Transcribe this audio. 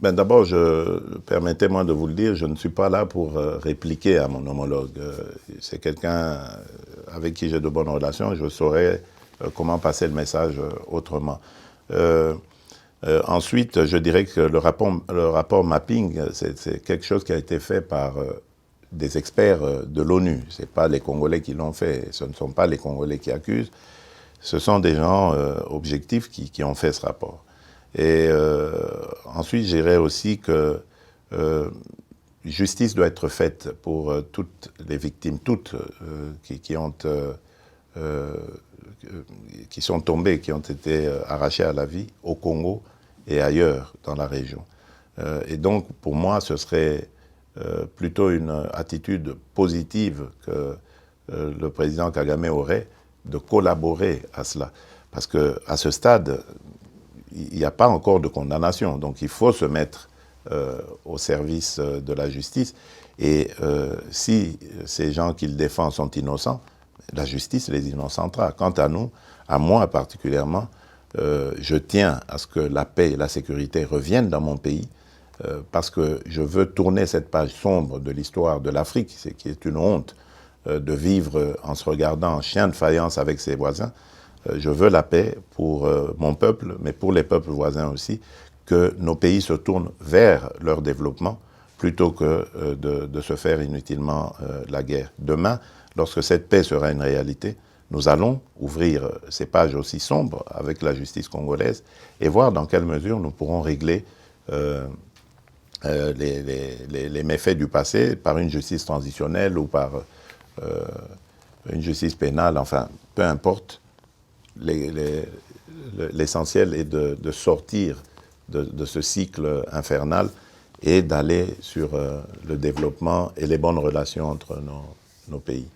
Ben d'abord, permettez-moi de vous le dire, je ne suis pas là pour répliquer à mon homologue. C'est quelqu'un avec qui j'ai de bonnes relations, je saurais comment passer le message autrement. Ensuite, je dirais que le rapport mapping, c'est quelque chose qui a été fait par des experts de l'ONU. Ce n'est pas les Congolais qui l'ont fait, ce ne sont pas les Congolais qui accusent, ce sont des gens objectifs qui ont fait ce rapport. Et ensuite, je dirais aussi que justice doit être faite pour toutes les victimes, toutes qui sont tombées, qui ont été arrachées à la vie au Congo et ailleurs dans la région. Et donc, pour moi, ce serait plutôt une attitude positive que le président Kagame aurait de collaborer à cela. Parce qu'à ce stade, il n'y a pas encore de condamnation. Donc il faut se mettre au service de la justice. Et si ces gens qu'il défend sont innocents, la justice les innocentera. Quant à nous, à moi particulièrement, je tiens à ce que la paix et la sécurité reviennent dans mon pays, parce que je veux tourner cette page sombre de l'histoire de l'Afrique, qui est une honte de vivre en se regardant en chien de faïence avec ses voisins. Je veux la paix pour mon peuple, mais pour les peuples voisins aussi, que nos pays se tournent vers leur développement plutôt que de se faire inutilement la guerre. Demain, lorsque cette paix sera une réalité, nous allons ouvrir ces pages aussi sombres avec la justice congolaise et voir dans quelle mesure nous pourrons régler les méfaits du passé par une justice transitionnelle ou par une justice pénale, enfin, peu importe. L'essentiel est de sortir de ce cycle infernal et d'aller sur le développement et les bonnes relations entre nos pays.